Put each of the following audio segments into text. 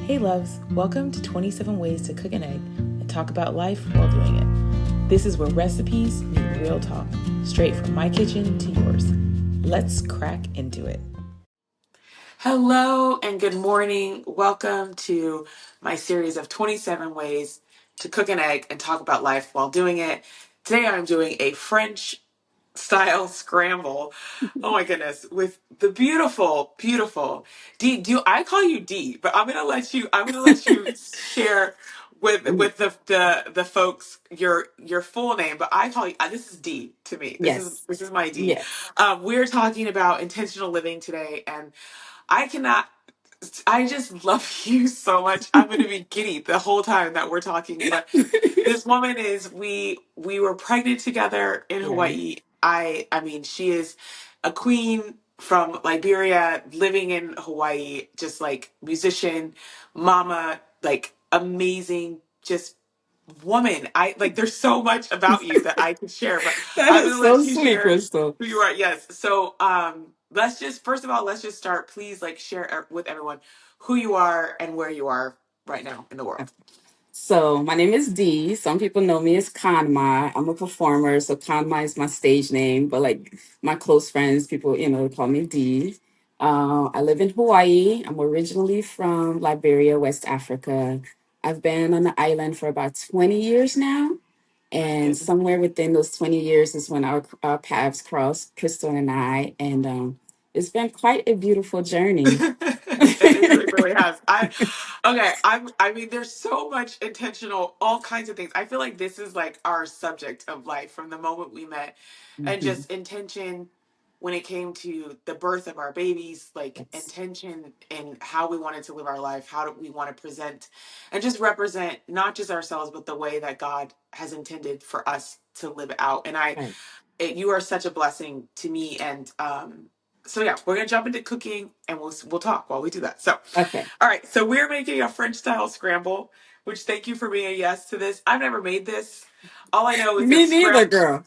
Hey loves, welcome to 27 Ways to Cook an Egg and talk about life while doing it. This is where recipes meet real talk, straight from my kitchen to yours. Let's crack into it. Hello and good morning. Welcome to my series of 27 Ways to Cook an Egg and talk about life while doing it. Today I'm doing a French style scramble. Oh my goodness, with the beautiful D. Do I call you D? But I'm gonna let you share with the folks your full name. But I call you this is D to me. This is Yes. this is my D. Yes. We're talking about intentional living today, and I cannot. I just love you so much. I'm going to be giddy the whole time that we're talking. But this woman is we were pregnant together in Right. Hawaii. I mean, she is a queen from Liberia living in Hawaii, just like musician, mama, like amazing, just woman. I like there's so much about you that I could share, but That I'm is gonna let so you sweet, share Crystal. who you are. Yes. So let's just first of all let's just start. Please like share with everyone who you are and where you are right now in the world. So my name is Dee. Some people know me as Kahnma. I'm a performer, so Kahnma is my stage name. But like my close friends, people, call me Dee. I live in Hawaii. I'm originally from Liberia, West Africa. I've been on the island for about 20 years now. My And goodness. somewhere within those 20 years is when our paths crossed, Crystal and I. And it's been quite a beautiful journey. It really has. I mean, there's so much intentional, all kinds of things. I feel like this is like our subject of life from the moment we met, and Mhm. just intention when it came to the birth of our babies, like Yes. intention in how we wanted to live our life, how do we want to present and just represent not just ourselves, but the way that God has intended for us to live out. And Right. you are such a blessing to me, and so yeah, we're gonna jump into cooking and we'll talk while we do that. So Okay. all right, so we're making a French style scramble, which thank you for being a yes to this. I've never made this. All I know is Me it's neither, girl.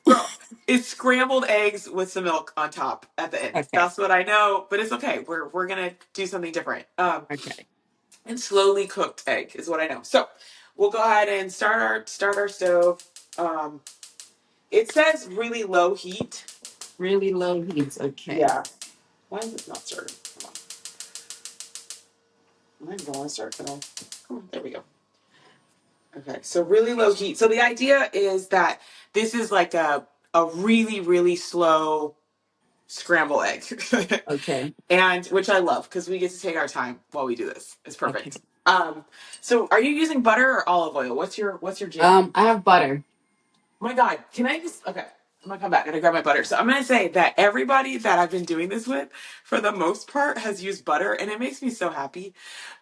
it's scrambled eggs with some milk on top at the end. Okay. That's what I know, but it's okay. We're gonna do something different. Okay. And slowly cooked egg is what I know. So we'll go ahead and start our stove. Um, it says really low heat. Really low heat. Okay. Yeah. Why is it not starting? Come on. Mine don't want to start. Come on. There we go. Okay. So really low heat. So the idea is that this is like a really, really slow scramble egg. Okay. And which I love because we get to take our time while we do this. It's Okay. perfect. So are you using butter or olive oil? What's your jam? I have butter. Oh my God, can I just okay. I'm gonna come back. I'm gonna grab my butter. So I'm gonna say that everybody that I've been doing this with, for the most part, has used butter, and it makes me so happy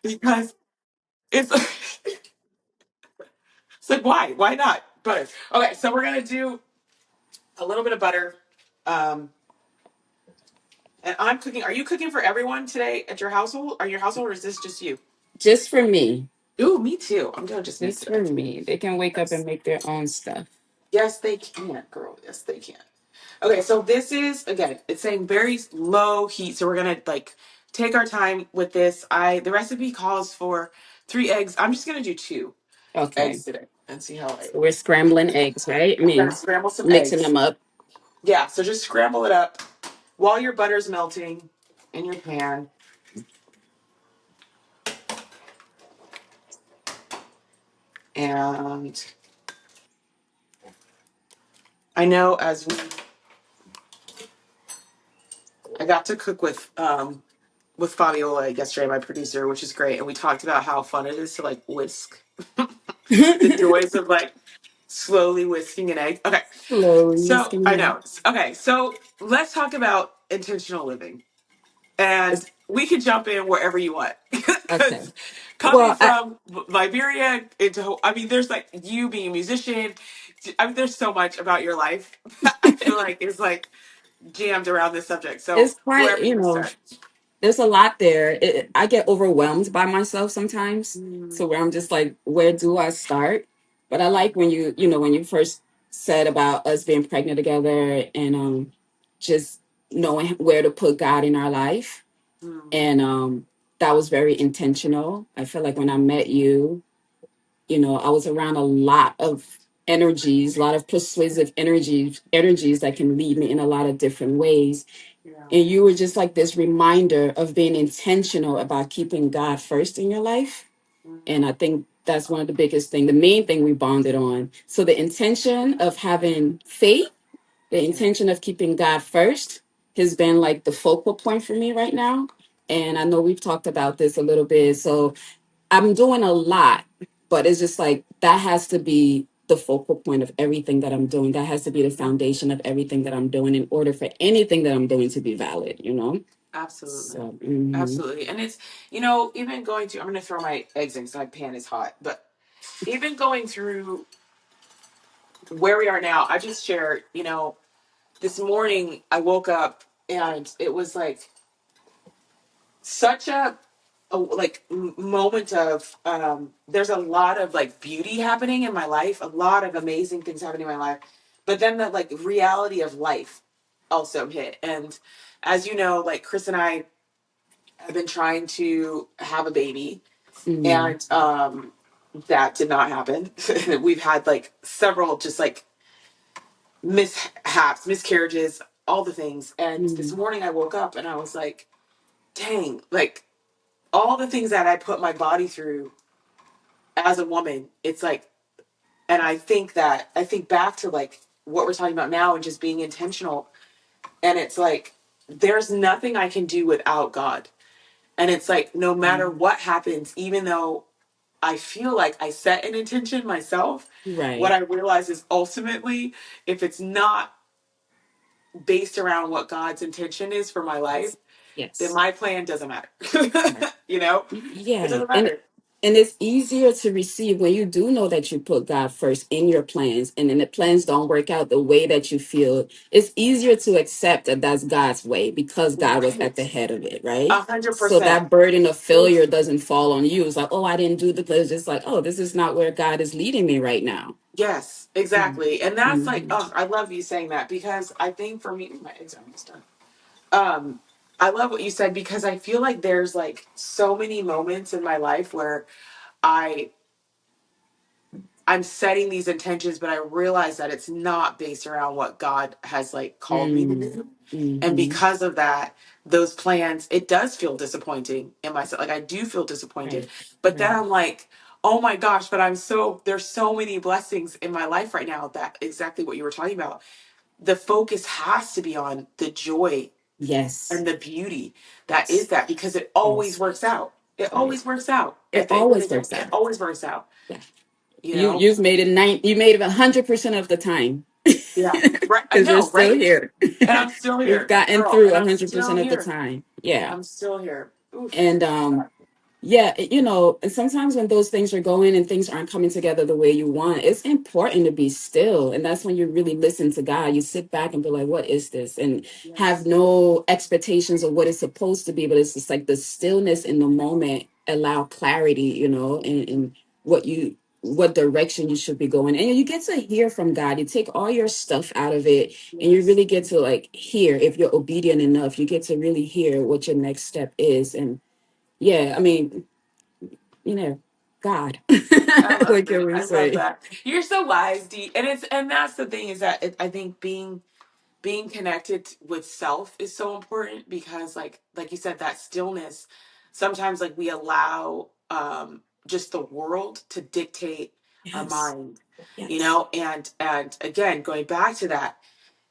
because it's it's like why? Why not? Butter. Okay, so we're gonna do a little bit of butter. Um and I'm cooking. Are you cooking for everyone today at your household? Or your household, or is this just you? Just for me. Ooh, me too. I'm doing just me Just for today. me. They can wake up and Yes. make their own stuff. Yes, they can, girl. Yes, they can. Okay, so this is again, it's saying very low heat. So we're gonna like take our time with this. The recipe calls for 3 eggs. I'm just gonna do 2 eggs Okay. today and see how I So we're scrambling eggs, right? I I'm gonna mean, scramble some mixing eggs. them up. Yeah, so just scramble it up while your butter's melting in your pan. And I know I got to cook with Fabiola yesterday, my producer, which is great, and we talked about how fun it is to like whisk the joys of like slowly whisking an egg. Okay. Slowly So skim I it. know. Okay. So let's talk about intentional living. And we can jump in wherever you want. Okay. Because coming Well, from Liberia I mean, there's like you being a musician. I mean, there's so much about your life that I feel like is like jammed around this subject. So it's quite, wherever you want to start. there's a lot there. I get overwhelmed by myself sometimes. So Mm, where I'm just like, where do I start? But I like when when you first said about us being pregnant together and just knowing where to put God in our life. mm, And that was very intentional. I feel like when I met you, I was around a lot of energies, a lot of persuasive energies that can lead me in a lot of different ways. Yeah. And you were just like this reminder of being intentional about keeping God first in your life. And I think that's one of the biggest thing, the main thing we bonded on. So the intention of having faith, the Yeah. intention of keeping God first has been like the focal point for me right now. And I know we've talked about this a little bit. So I'm doing a lot, but it's just like that has to be the focal point of everything that I'm doing. That has to be the foundation of everything that I'm doing in order for anything that I'm doing to be valid. Absolutely. So, Absolutely. And it's, even going through, I'm going to throw my eggs in because my pan is hot, but even going through where we are now, I just shared, this morning I woke up and it was like such a like moment of there's a lot of like beauty happening in my life, a lot of amazing things happening in my life, but then the like reality of life also hit. And as you know, like Chris and I have been trying to have a baby, mm, and that did not happen. We've had like several just like mishaps, miscarriages, all the things. And this mm, morning I woke up and I was like, dang, like all the things that I put my body through as a woman, it's like, and I think back to like what we're talking about now and just being intentional. And it's like, there's nothing I can do without God. And it's like, no matter mm, what happens, even though I feel like I set an intention myself, what right. I realize is ultimately, if it's not based around what God's intention is for my life, then Yes. my plan doesn't matter. Right. It Yeah. doesn't And matter. and it's easier to receive when you do know that you put God first in your plans, and then the plans don't work out the way that you feel. It's easier to accept that that's God's way because God was at the Right. head of it, right? A hundred So percent. that burden of failure doesn't fall on you. It's like, oh, I didn't do the plans. It's just like, oh, this is not where God is leading me right now. Yes, Mm, exactly. And that's like, mhm. oh, I love you saying that because I think for me, my eggs are almost done. Um, I love what you said because I feel like there's like so many moments in my life where I I'm setting these intentions, but I realize that it's not based around what God has like called me to Mm, do. And mhm. because of that, those plans, it does feel disappointing in myself. Like I do feel disappointed. Right. But then Right. I'm like, oh my gosh, but there's so many blessings in my life right now that exactly what you were talking about. The focus has to be on the joy Yes. and the beauty that is that because it always Yes. works out. It Right. always works out. It At the end of the always day, works it out. always works out, Yeah. you You know? you've made it you made it 100% of the time. Yeah. Right. I Because you're know, still right? here. And I'm still You've here, gotten girl, through and I'm still 100% of the here. time. Yeah. I'm still here. Oof. And yeah, and sometimes when those things are going and things aren't coming together the way you want, it's important to be still. And that's when you really listen to God. You sit back and be like, what is this? And have Yes. no expectations of what it's supposed to be, but it's just like the stillness in the moment allow clarity, and what direction you should be going. And you get to hear from God. You take all your stuff out of it and you Yes. really get to like hear if you're obedient enough, you get to really hear what your next step is. And yeah, I mean, God, I love like you it. I always love say. that. You're so wise, Dee. And that's the thing is that I think being connected with self is so important because like you said, that stillness, sometimes like we allow just the world to dictate our Yes, mind, yes, and again, going back to that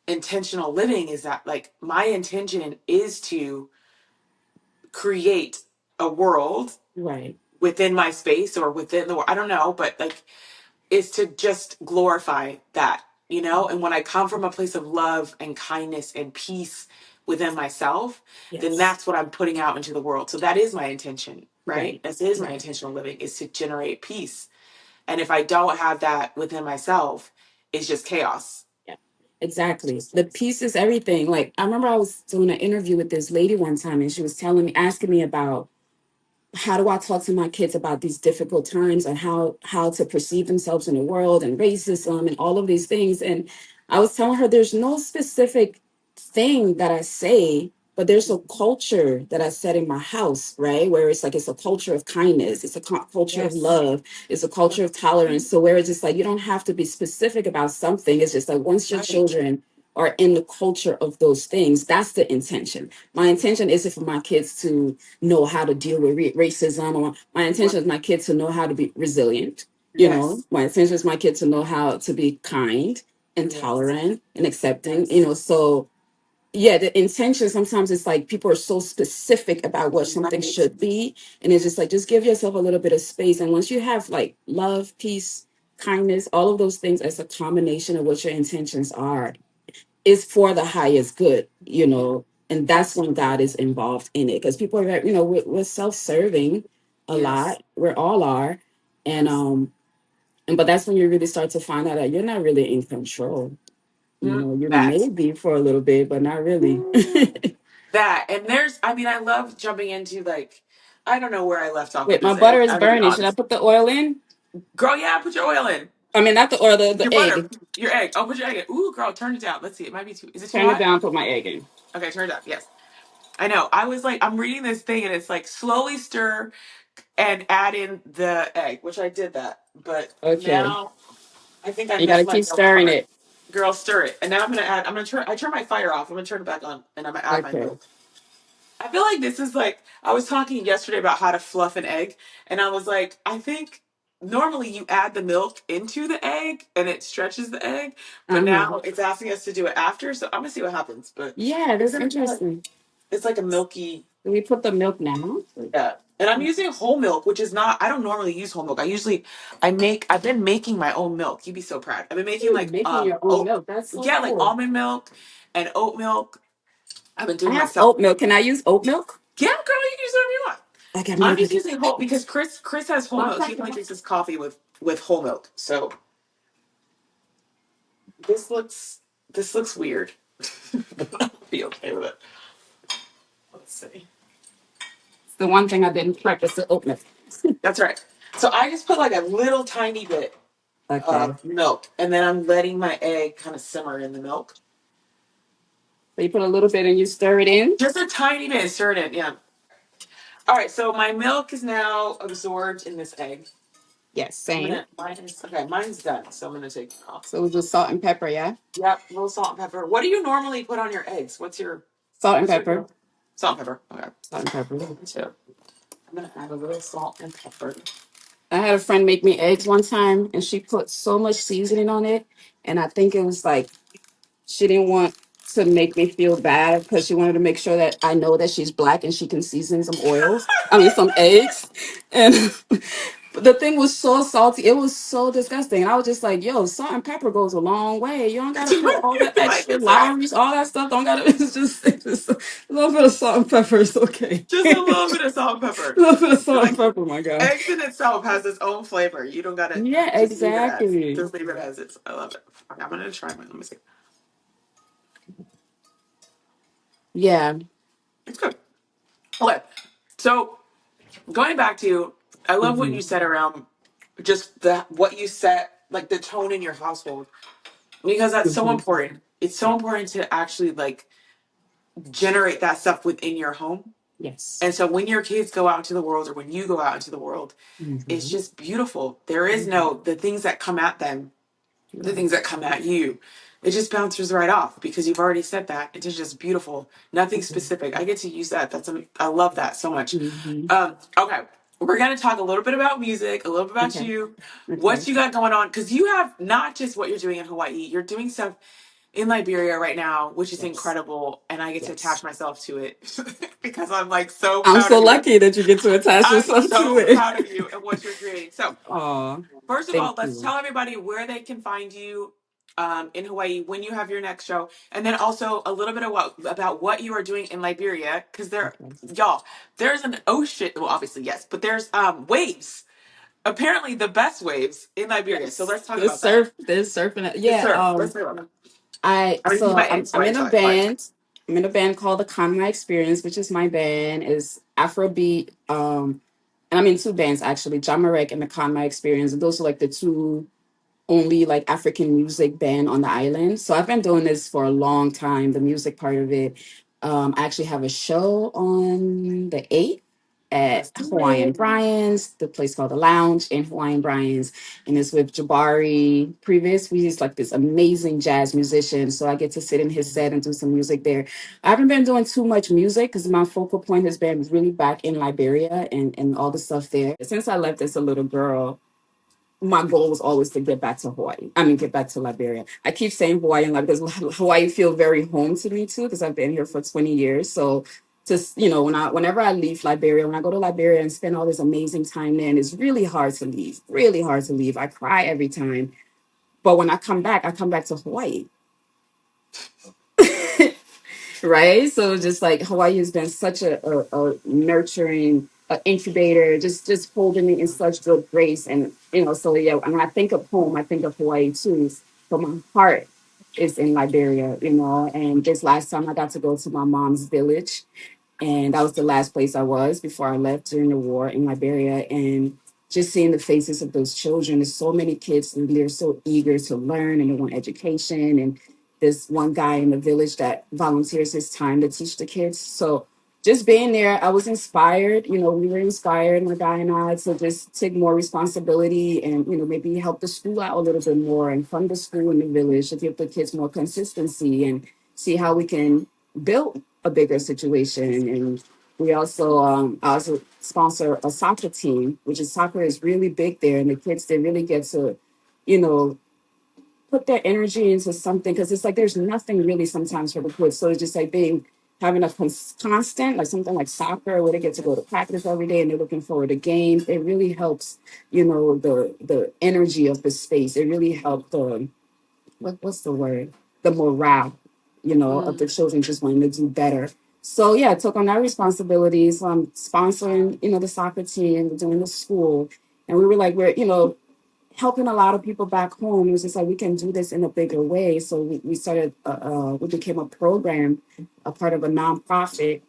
intentional living is that like my intention is to create a world right. within my space or within the world. I don't know, but like is to just glorify that, and when I come from a place of love and kindness and peace within myself, then Yes, that's what I'm putting out into the world. So that is my intention, right? right, This is my right. intentional living is to generate peace. And if I don't have that within myself, it's just chaos. Yeah, exactly. The piece is everything. Like, I remember I was doing an interview with this lady one time, and she was asking me about how do I talk to my kids about these difficult times and how to perceive themselves in the world and racism and all of these things. And I was telling her there's no specific thing that I say, but there's a culture that I set in my house, right? Where it's like it's a culture of kindness, it's a culture of Yes. love, it's a culture of tolerance. So where it's just like you don't have to be specific about something. It's just like once your Right. children are in the culture of those things, that's the intention. My intention isn't for my kids to know how to deal with racism, or my Right. intention is my kids to know how to be resilient. You know, Yes. my intention is my kids to know how to be kind and Yes. tolerant and accepting. You Yes. know, so yeah, the intention sometimes it's like people are so specific about what something Right. should be, and it's just like just give yourself a little bit of space. And once you have like love, peace, kindness, all of those things as a combination of what your intentions are, is for the highest good, you know, and that's when God Absolutely. is involved in it. Because people are, you know, we're self-serving a Yes. lot. We all are, and Yes. and but that's when you really start to find out that you're not really in control. You know, you That. may be for a little bit, but not really. That. And there's, I mean, I love jumping into like, I don't know where I left off with Wait, my this butter egg. is I'm gonna be burning. Should I honest. put the oil in? Girl, yeah, put your oil in. I mean, not the oil, Your the butter, egg. your egg. Oh, put your egg in. Ooh, girl, turn it down. Let's see. It might be too. Is it too Turn it hot? down, put my egg in. Okay, turn it down. Yes. I know. I was like, I'm reading this thing and it's like slowly stir and add in the egg, which I did that. But Okay. now I think I You got to missed my keep milk stirring part. it. Girl, stir it. And now I'm gonna turn, I turn my fire off. I'm gonna turn it back on and I'm gonna add my Okay. milk. I feel like this is like, I was talking yesterday about how to fluff an egg, and I was like, I think normally you add the milk into the egg and it stretches the egg, but Uh-huh. now it's asking us to do it after, so I'm gonna see what happens. But Yeah, it's that's gonna be like, interesting. it's like a milky, Do we put the milk now? yeah. And I'm using whole milk, which is not, I don't normally use whole milk. I've been making my own milk. You'd be so proud. I've been making You're like, making your own milk. That's so yeah, like cool. almond milk and oat milk. I've been I doing have myself. oat milk. Can I use oat milk? Yeah, girl, you can use whatever you want. Okay, I'm gonna I'm go just get. using whole because Chris has whole One milk. He second. only drinks his coffee with whole milk. So this looks this looks weird. I'll be okay with it. Let's see. It's the one thing I didn't practice the oat milk. That's right. So I just put like a little tiny bit Okay. of milk, and then I'm letting my egg kind of simmer in the milk. So you put a little bit and you stir it in. Just a tiny bit, stir it in. Yeah. All right. So my milk is now absorbed in this egg. Yes, I'm same. gonna mine's done. So I'm gonna take it off. So we'll do salt and pepper, yeah? Yep, a little salt and pepper. What do you normally put on your eggs? Salt and What's your pepper. go? Salt and pepper. Okay. Salt and pepper. So I'm gonna add a little salt and pepper. I had a friend make me eggs one time and she put so much seasoning on it. And I think it was like she didn't want to make me feel bad because she wanted to make sure that I know that she's black and she can season some oils. I mean, some eggs. And the thing was so salty. It was so disgusting. And I was just like, yo, salt and pepper goes a long way. You don't got to put all the Like extra it's okay. lime, all that stuff. Don't got to, it's just a little bit of salt and pepper. It's okay. Just a little bit of salt and pepper. A little bit of salt and Like pepper, my God. eggs in itself has its own flavor. You don't gotta Yeah, just leave it as. exactly. Just leave it as it's. I love it. Okay, I'm gonna try mine. Let me see. Yeah. It's good. Okay. So going back to, I love what Hmm. you said around just the what you set, like the tone in your household, because that's so Hmm. important. It's so important to actually like generate that stuff within your home. Yes. And so when your kids go out into the world or when you go out into the world, it's Hmm. just beautiful. There is no, the things that come at them, the things that come at you, it just bounces right off because you've already said that. It's just beautiful. Nothing specific. I get to use that. I love that so much. Hmm. Okay. We're going to talk a little bit about music, a little bit about Okay. you, Okay. what you got going on. Because you have not just what you're doing in Hawaii, you're doing stuff in Liberia right now, which is Yes. incredible. And I get to attach Yes. myself to it because I'm like so I'm proud so of you. lucky that you get to attach I'm yourself to so it. proud of you and what you're creating. So, Oh, first of all, thank let's you. tell everybody where they can find you in Hawaii when you have your next show, and then also a little bit of about what you are doing in Liberia, because Okay. y'all, there's an ocean. Well, obviously yes, but there's waves. Apparently, the best waves in Liberia. So Yes. let's talk about that. There's surfing. Yes, Yeah. sir. Let's talk about that. I mean, So my eggs. I'm My in eggs. a My eggs. band. I'm in a band called the Kahnma Experience, which is my band, is Afrobeat. And I'm in two bands actually, Jamarek and the Kahnma Experience. And those are like the two only like African music band on the island. So I've been doing this for a long time, the music part of it. I actually have a show on the 8th Let's at do Hawaiian it. Brian's, the place called The Lounge in Hawaiian Brian's. And it's with Jabari Previous. He's like this amazing jazz musician. So I get to sit in his set and do some music there. I haven't been doing too much music because my focal point has been really back in Liberia and all the stuff there. Since I left as a little girl, my goal was always to get back to Hawaii. I mean, get back to Liberia. I keep saying Hawaii and Liberia because Hawaii feel very home to me too, because I've been here for 20 years. So just, whenever I leave Liberia, when I go to Liberia and spend all this amazing time there, and it's really hard to leave, really hard to leave. I cry every time. But when I come back to Hawaii. Right, so just like Hawaii has been such a nurturing incubator, just holding me in such good grace. And so yeah, when I think of home, I think of Hawaii too, but my heart is in Liberia. And this last time I got to go to my mom's village, and that was the last place I was before I left during the war in Liberia. And just seeing the faces of those children, there's so many kids and they're so eager to learn and they want education. And this one guy in the village that volunteers his time to teach the kids. So just being there, I was inspired. We were inspired, my guy and I, to just take more responsibility and, maybe help the school out a little bit more and fund the school in the village to give the kids more consistency and see how we can build a bigger situation. And we also I also sponsor a soccer team, which is soccer is really big there, and the kids they really get to, you know, put their energy into something because it's like there's nothing really sometimes for the kids. So it's just like being having a constant like something like soccer where they get to go to practice every day and they're looking forward to games. It really helps, the energy of the space. It really helped the what's the word? The morale, of the Mm. children just wanting to do better. So yeah, I took on that responsibility. So I'm sponsoring, the soccer team, doing the school. And we were like, helping a lot of people back home. It was just like we can do this in a bigger way. So we started. We became a program, a part of a nonprofit.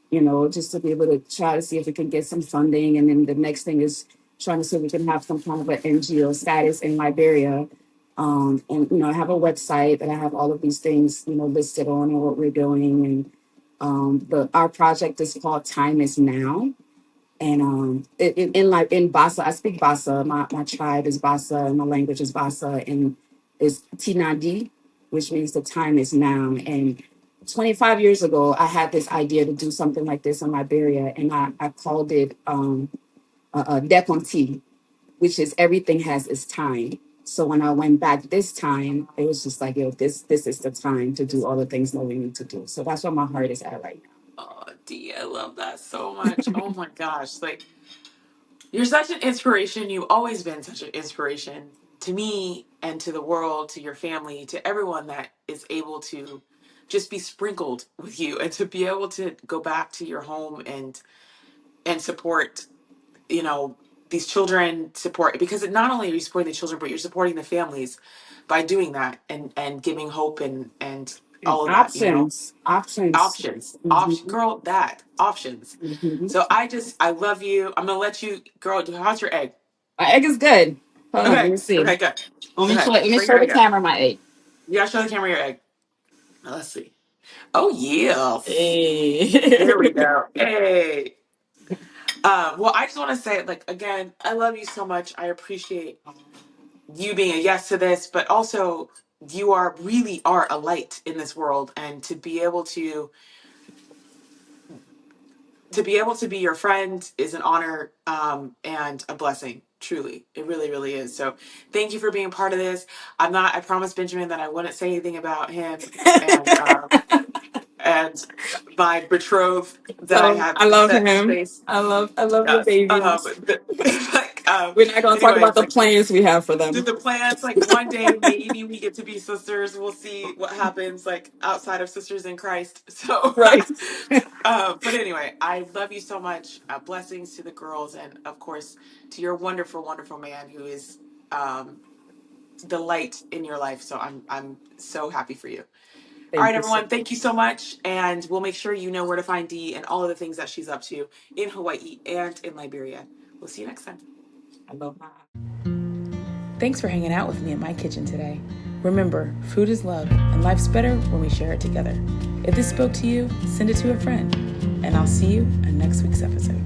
Just to be able to try to see if we can get some funding. And then the next thing is trying to see if we can have some kind of an NGO status in Liberia. And I have a website that I have all of these things listed on and what we're doing. And our project is called Time Is Now. And in Basa, I speak Basa. My tribe is Basa, and my language is Basa, and is Tinadi, which means the time is now. And 25 years ago, I had this idea to do something like this in Liberia, and I called it Deponti, which is everything has its time. So when I went back this time, it was just like, this is the time to do all the things that we need to do. So that's where my heart is at right Oh, D, I love that so much. Oh my gosh. Like, you're such an inspiration. You've always been such an inspiration to me and to the world, to your family, to everyone that is able to just be sprinkled with you and to be able to go back to your home and support, you know, these children support because it not only are you supporting the children, but you're supporting the families by doing that and giving hope and now. all of that, Options. option Mhm. girl, that options. Mhm. So I love you. I'm gonna let you, girl. How's your egg? My egg is good. Hold on, let Okay. me see. Okay. Good. Okay. Let me Bring your show the egg up. camera my egg. You gotta show the camera your egg. Let's see. Oh yes. There we Hey. go. Hey. Well, I just want to say, like, again, I love you so much. I appreciate you being a yes to this, but also you are really are a light in this world, and to be your friend is an honor and a blessing. Truly, it really, really is. So, thank you for being part of this. I promised Benjamin that I wouldn't say anything about him and my betrothed that I So have I love set in him. space. I love your Yes. babies. Like, We're not gonna talk about anyways, the like, plans we have for do them. the plans, like, one day maybe we get to be sisters. We'll see what happens, like, outside of sisters in Christ. So, Right. but anyway, I love you so much. Blessings to the girls, and of course to your wonderful, wonderful man who is um, the light in your life. So I'm so happy for you. All right, Thank you so everyone. Thank you so much, and we'll make sure you know where to find Dee and all of the things that she's up to in Hawaii and in Liberia. We'll see you next time. much. Aloha. Thanks for hanging out with me in my kitchen today. Remember, food is love, and life's better when we share it together. If this spoke to you, send it to a friend, and I'll see you in next week's episode.